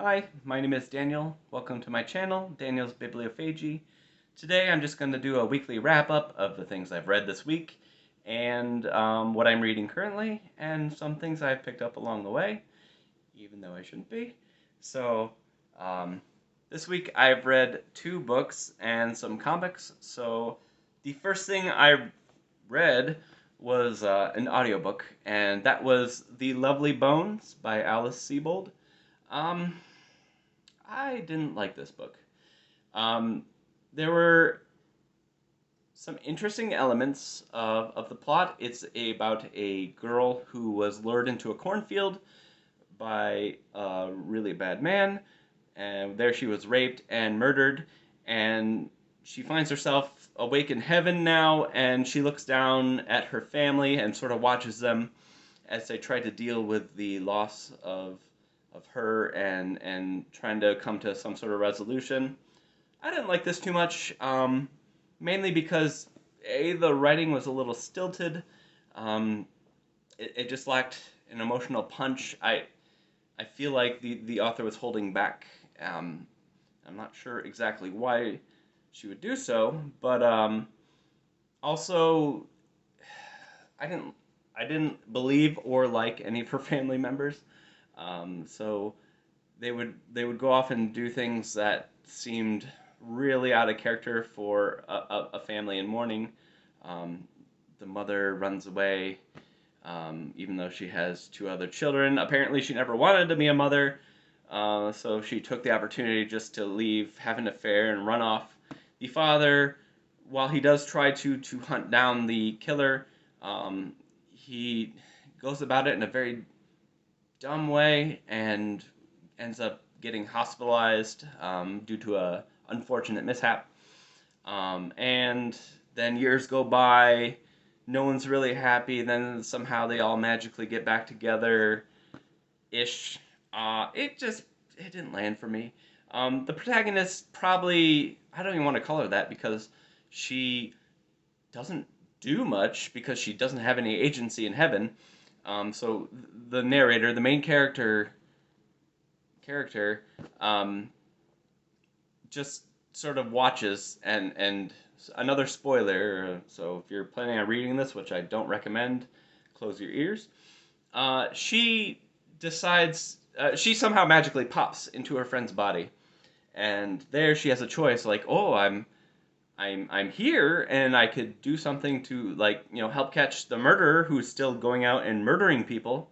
Hi, my name is Daniel. Welcome to my channel, Daniel's Bibliophagy. Today I'm just going to do a weekly wrap-up of the things I've read this week, and what I'm reading currently, and some things I've picked up along the way, even though I shouldn't be. So, this week I've read 2 books and some comics. So, the first thing I read was an audiobook, and that was The Lovely Bones by Alice Sebold. Um, I didn't like this book. Um, there were some interesting elements of the plot. It's about a girl who was lured into a cornfield by a really bad man, and there she was raped and murdered, and she finds herself awake in heaven now, and she looks down at her family and sort of watches them as they try to deal with the loss of her and trying to come to some sort of resolution. I didn't like this too much, mainly because the writing was a little stilted. It just lacked an emotional punch. I feel like the author was holding back. I'm not sure exactly why she would do so, but also I didn't believe or like any of her family members. So they would go off and do things that seemed really out of character for a family in mourning. Um, the mother runs away, even though she has 2 other children. Apparently, she never wanted to be a mother, so she took the opportunity just to leave, have an affair, and run off. The father, while he does try to hunt down the killer, he goes about it in a very dumb way and ends up getting hospitalized due to a unfortunate mishap. And then years go by, no one's really happy. Then somehow they all magically get back together, ish. It didn't land for me. The protagonist probably, I don't even want to call her that because she doesn't do much because she doesn't have any agency in heaven. So the narrator, the main character, just sort of watches and another spoiler. So if you're planning on reading this, which I don't recommend, close your ears. She decides she somehow magically pops into her friend's body, and there she has a choice. Like, oh, I'm here, and I could do something to, like, help catch the murderer who's still going out and murdering people,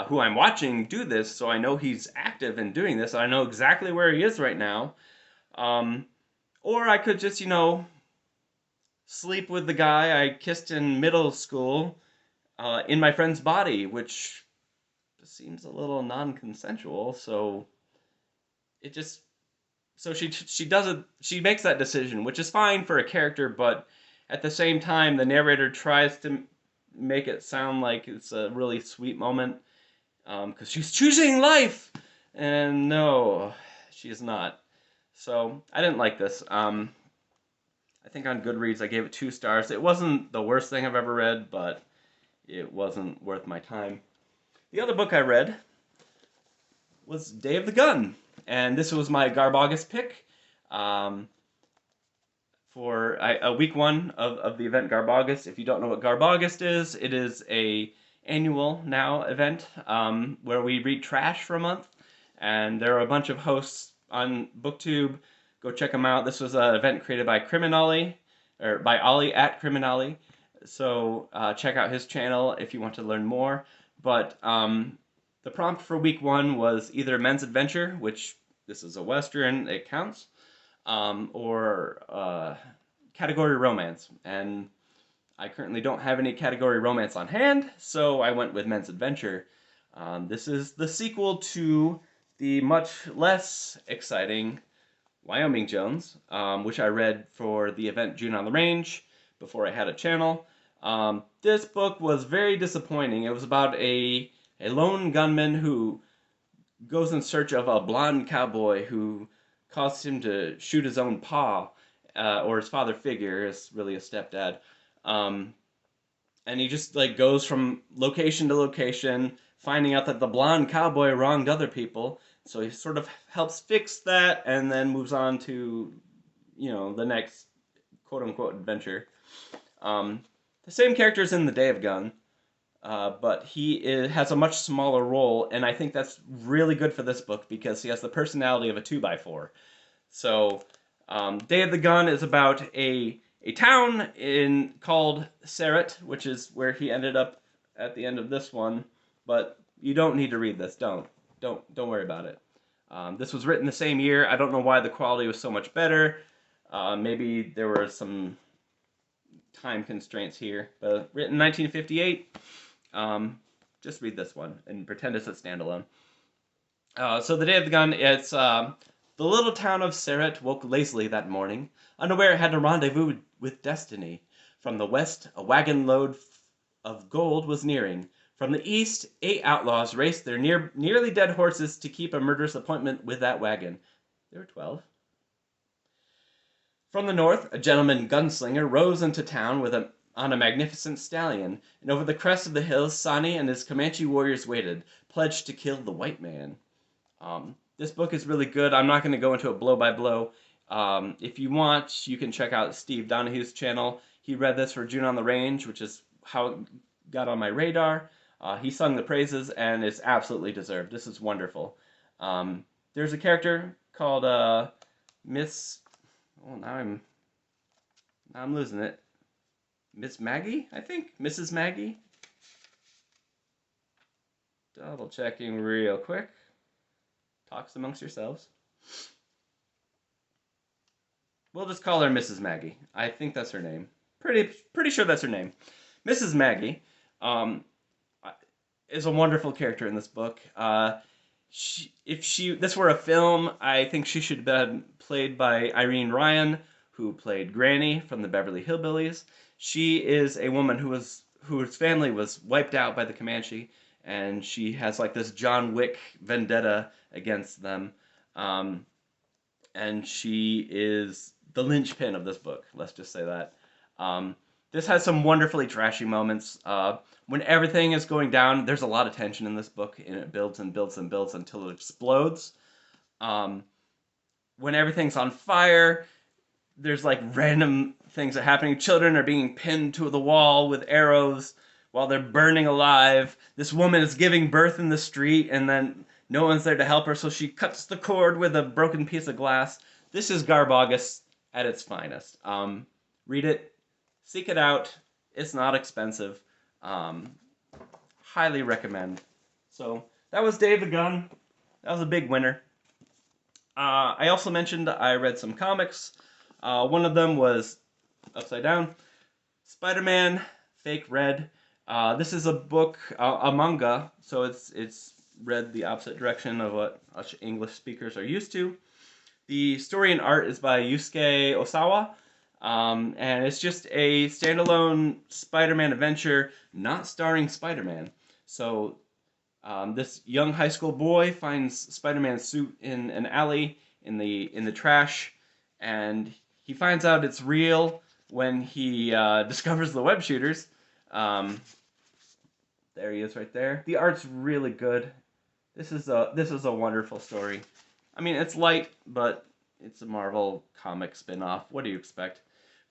who I'm watching do this, so I know he's active in doing this. I know exactly where he is right now. Um, or I could just, sleep with the guy I kissed in middle school, in my friend's body, which seems a little non-consensual. So it just she does it. She makes that decision, which is fine for a character, but at the same time, the narrator tries to make it sound like it's a really sweet moment, because she's choosing life, and no, she is not. So I didn't like this. I think on Goodreads I gave it 2 stars. It wasn't the worst thing I've ever read, but it wasn't worth my time. The other book I read was Day of the Gun, and this was my GarbAugust pick, um, for a week 1 of the event GarbAugust. If you don't know what GarbAugust is, it is a annual now event, where we read trash for a month, and there are a bunch of hosts on BookTube. Go check them out. This was an event created by Criminali, or by Ollie at Criminali. So check out his channel if you want to learn more. But the prompt for week 1 was either Men's Adventure, which this is a Western, it counts, or category romance. And I currently don't have any category romance on hand, so I went with Men's Adventure. This is the sequel to the much less exciting Wyoming Jones, which I read for the event June on the Range before I had a channel. This book was very disappointing. It was about a lone gunman who goes in search of a blonde cowboy who causes him to shoot his own pa, or his father figure, is really a stepdad. And he just like goes from location to location, finding out that the blonde cowboy wronged other people. So he sort of helps fix that, and then moves on to, the next quote unquote adventure. The same character's in the Day of Gun, but has a much smaller role, and I think that's really good for this book because he has the personality of a 2x4. So, Day of the Gun is about a town called Seret, which is where he ended up at the end of this one. But you don't need to read this. Don't worry about it. This was written the same year. I don't know why the quality was so much better. Maybe there were some time constraints here, but written in 1958. Just read this one and pretend it's a standalone. So the Day of the Gun, it's the little town of Seret woke lazily that morning, unaware it had a rendezvous with destiny. From the west, a wagon load of gold was nearing. From the east, 8 outlaws raced their nearly dead horses to keep a murderous appointment with that wagon. There were 12. From the north, a gentleman gunslinger rose into town on a magnificent stallion, and over the crest of the hills, Sani and his Comanche warriors waited, pledged to kill the white man. This book is really good. I'm not going to go into it blow by blow. If you want, you can check out Steve Donahue's channel. He read this for June on the Range, which is how it got on my radar. He sung the praises, and it's absolutely deserved. This is wonderful. There's a character called Miss. Oh, now I'm losing it. Miss Maggie, I think? Mrs. Maggie? Double checking real quick. Talks amongst yourselves. We'll just call her Mrs. Maggie. I think that's her name. Pretty sure that's her name. Mrs. Maggie is a wonderful character in this book. If this were a film, I think she should have been played by Irene Ryan, who played Granny from the Beverly Hillbillies. She is a woman whose family was wiped out by the Comanche, and she has like this John Wick vendetta against them. And she is the linchpin of this book. Let's just say that. This has some wonderfully trashy moments. When everything is going down, there's a lot of tension in this book, and it builds and builds and builds until it explodes. When everything's on fire, there's like random things are happening. Children are being pinned to the wall with arrows while they're burning alive. This woman is giving birth in the street, and then no one's there to help her, so she cuts the cord with a broken piece of glass. This is GarbAugust at its finest. Read it. Seek it out. It's not expensive. Highly recommend. So that was Day of the Gun. That was a big winner. I also mentioned I read some comics. One of them was upside down. SpiderMan Fake Red. This is a book, a manga, so it's read the opposite direction of what us English speakers are used to. The story and art is by Yusuke Osawa. And it's just a standalone Spider-Man adventure, not starring Spider-Man. So this young high school boy finds Spider-Man's suit in an alley in the trash, and he finds out it's real when he discovers the web shooters. There he is right there. The art's really good. This is a wonderful story. I mean, it's light, but it's a Marvel comic spin-off. What do you expect?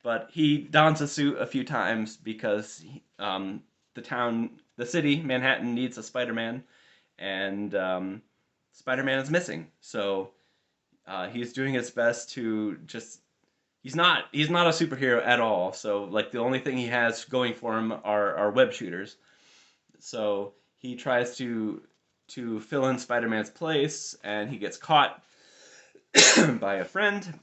But he dons a suit a few times because the city, Manhattan, needs a Spider-Man, and Spider-Man is missing. So he's doing his best to just. He's not a superhero at all. So like the only thing he has going for him are web shooters. So he tries to fill in Spider-Man's place, and he gets caught by a friend.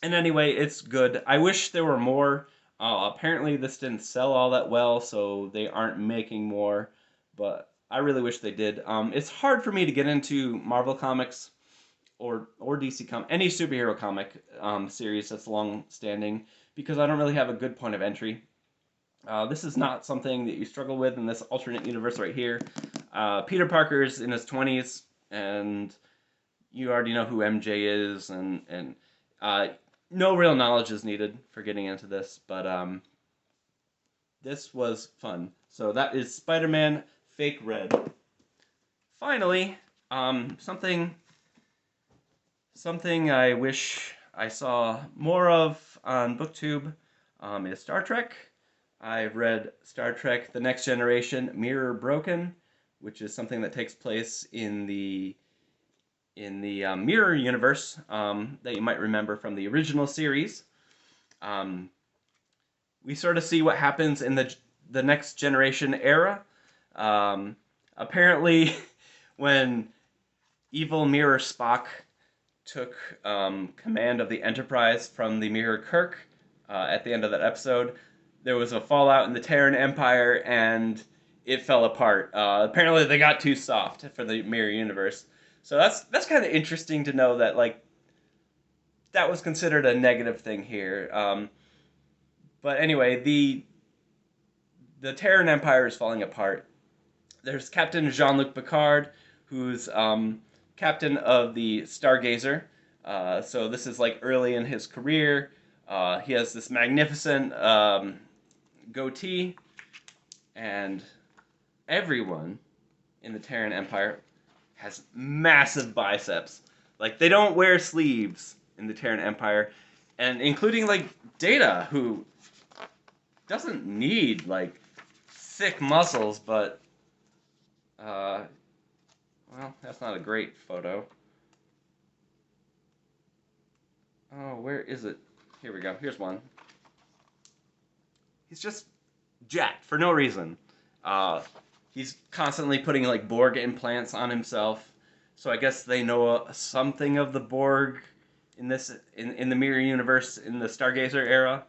And anyway, it's good. I wish there were more. Apparently this didn't sell all that well, so they aren't making more. But I really wish they did. It's hard for me to get into Marvel Comics or DC any superhero comic series that's long-standing because I don't really have a good point of entry. This is not something that you struggle with in this alternate universe right here. Peter Parker's in his 20s, and you already know who MJ is, and no real knowledge is needed for getting into this, but this was fun. So that is Spider-Man Fake Red. Finally, something Something I wish I saw more of on BookTube is Star Trek. I've read Star Trek: The Next Generation, Mirror Broken, which is something that takes place in the Mirror universe that you might remember from the original series. Um, we sort of see what happens in the Next Generation era. Apparently, when evil Mirror Spock took command of the Enterprise from the Mirror Kirk at the end of that episode, there was a fallout in the Terran Empire, and it fell apart. Apparently, they got too soft for the Mirror Universe. So that's kind of interesting to know that like that was considered a negative thing here. But anyway, the Terran Empire is falling apart. There's Captain Jean-Luc Picard, who's captain of the Stargazer. So this is like early in his career. He has this magnificent goatee, and everyone in the Terran Empire has massive biceps. Like, they don't wear sleeves in the Terran Empire, and including like Data, who doesn't need like thick muscles, but well, that's not a great photo. Oh, where is it? Here we go. Here's one. He's just jacked for no reason. He's constantly putting like Borg implants on himself. So I guess they know something of the Borg in the Mirror Universe in the Stargazer era.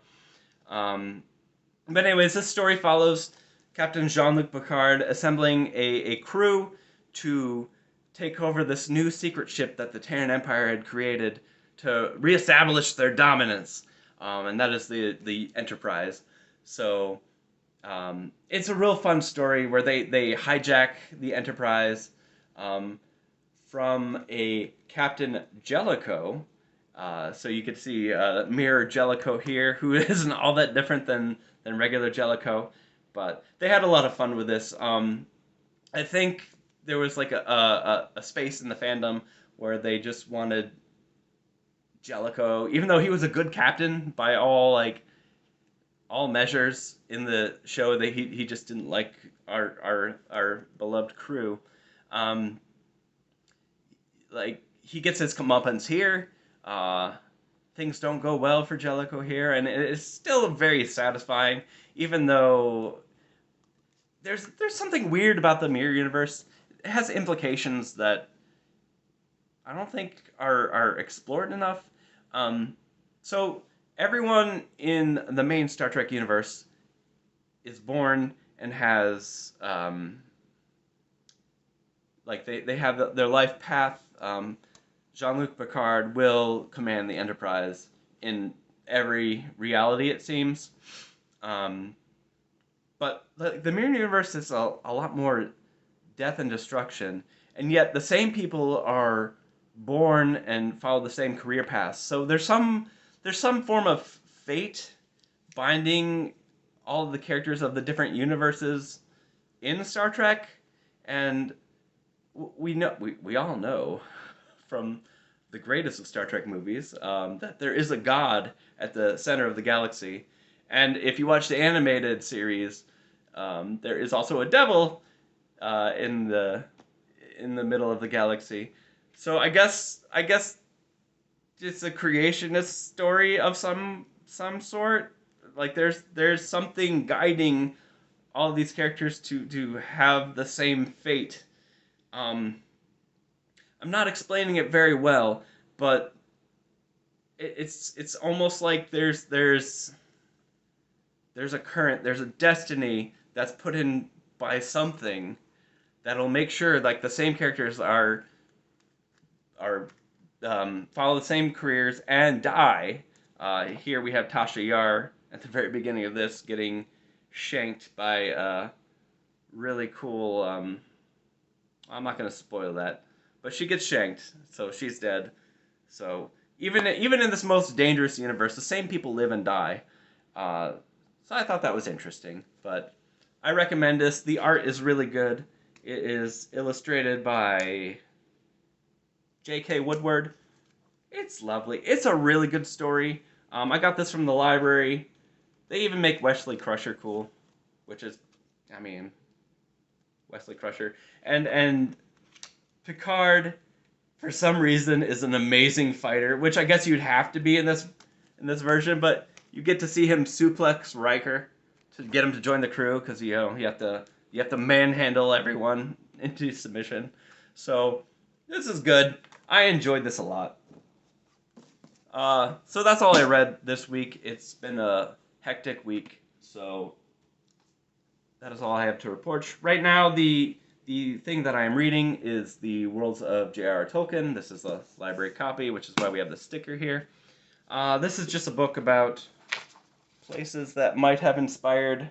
But anyways, this story follows Captain Jean-Luc Picard assembling a crew to take over this new secret ship that the Terran Empire had created to reestablish their dominance, and that is the Enterprise. So it's a real fun story where they hijack the Enterprise from a Captain Jellicoe. So you could see Mirror Jellicoe here, who isn't all that different than regular Jellicoe, but they had a lot of fun with this. I think there was like a space in the fandom where they just wanted Jellicoe, even though he was a good captain by all measures in the show, that he just didn't like our beloved crew. Like, he gets his comeuppance here. Things don't go well for Jellicoe here, and it's still very satisfying, even though there's something weird about the Mirror Universe. It has implications that I don't think are explored enough. So everyone in the main Star Trek universe is born and has like they have their life path. Jean-Luc Picard will command the Enterprise in every reality, it seems. But the Mirror Universe is a lot more death and destruction, and yet the same people are born and follow the same career paths. So there's some form of fate binding all of the characters of the different universes in Star Trek, and we all know from the greatest of Star Trek movies that there is a god at the center of the galaxy, and if you watch the animated series, there is also a devil in the middle of the galaxy. So I guess it's a creationist story of some sort. Like there's something guiding all of these characters to have the same fate. I'm not explaining it very well, but it's almost like there's a current, there's a destiny that's put in by something that'll make sure like the same characters are follow the same careers and die. Here we have Tasha Yar at the very beginning of this getting shanked by a really cool. I'm not going to spoil that, but she gets shanked, so she's dead. So even in this most dangerous universe, the same people live and die. So I thought that was interesting, but I recommend this. The art is really good. It is illustrated by J.K. Woodward, It's lovely. It's a really good story. I got this from the library. They even make Wesley Crusher cool, which is, I mean, Wesley Crusher. And Picard, for some reason, is an amazing fighter, which I guess you'd have to be in this version. But you get to see him suplex Riker to get him to join the crew because you have to manhandle everyone into submission. So this is good. I enjoyed this a lot. So that's all I read this week. It's been a hectic week, so that is all I have to report. Right now, the thing that I am reading is the Worlds of Jr Tolkien. This is a library copy, which is why we have the sticker here. This is just a book about places that might have inspired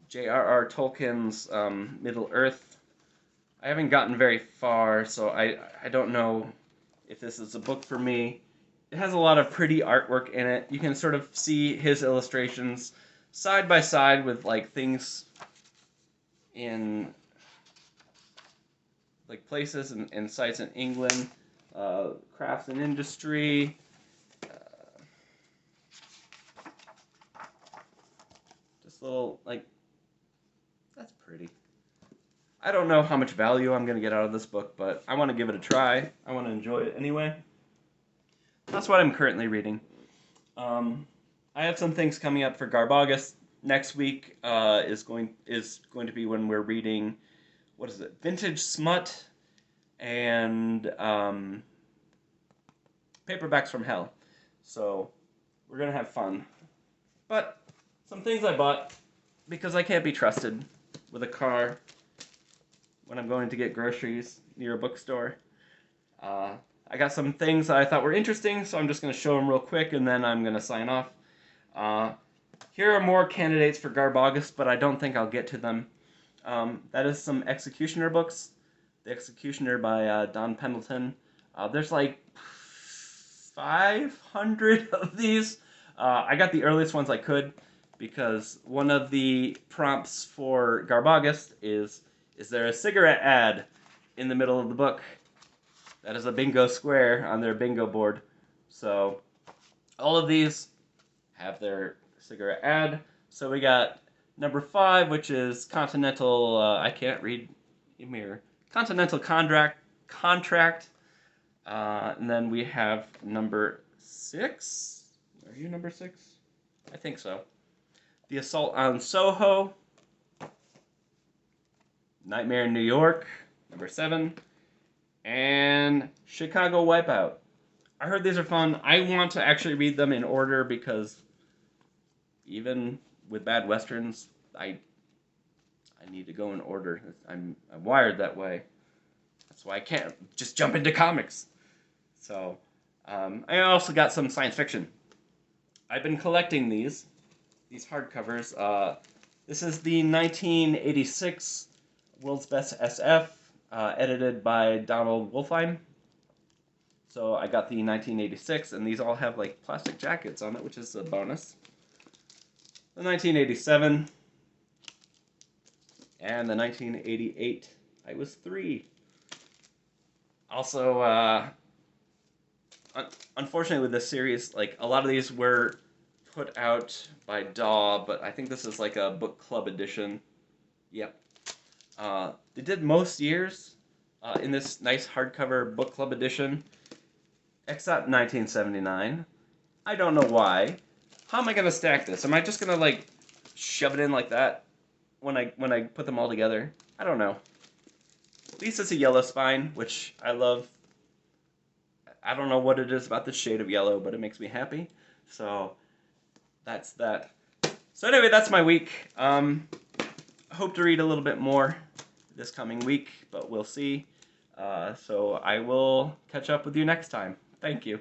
J.R.R. Tolkien's Middle Earth. I haven't gotten very far, so I don't know if this is a book for me. It has a lot of pretty artwork in it. You can sort of see his illustrations side by side with like things in like places and sites in England, crafts and industry. Just little like that's pretty. I don't know how much value I'm gonna get out of this book, but I want to give it a try. I want to enjoy it anyway. That's what I'm currently reading. I have some things coming up for GarbAugust. Next week is going to be when we're reading, what is it, Vintage Smut and Paperbacks from Hell. So we're gonna have fun. But some things I bought because I can't be trusted with a car when I'm going to get groceries near a bookstore. I got some things that I thought were interesting, so I'm just going to show them real quick, and then I'm going to sign off. Here are more candidates for GarbAugust, but I don't think I'll get to them. That is some Executioner books. The Executioner by Don Pendleton. There's like 500 of these. I got the earliest ones I could, because one of the prompts for GarbAugust is there a cigarette ad in the middle of the book? That is a bingo square on their bingo board. So all of these have their cigarette ad. So we got number 5, which is Continental, I can't read a mirror. Continental Contract. And then we have number 6. Are you number 6? I think so. The Assault on Soho. Nightmare in New York, number 7. And Chicago Wipeout. I heard these are fun. I want to actually read them in order because even with bad westerns, I need to go in order. I'm wired that way. That's why I can't just jump into comics. So I also got some science fiction. I've been collecting these hardcovers. This is the 1986 World's Best SF. Edited by Donald Wolfine. So I got the 1986, and these all have like plastic jackets on it, which is a bonus. The 1987 and the 1988. I was 3. Also, unfortunately with this series, like a lot of these were put out by DAW, but I think this is like a book club edition. Yep. They did most years in this nice hardcover book club edition, except 1979. I don't know why. How am I gonna stack this? Am I just gonna like shove it in like that when I put them all together? I don't know. At least it's a yellow spine, which I love. I don't know what it is about the shade of yellow, but it makes me happy. So that's that. So anyway, that's my week. I hope to read a little bit more this coming week, but we'll see. So I will catch up with you next time. Thank you.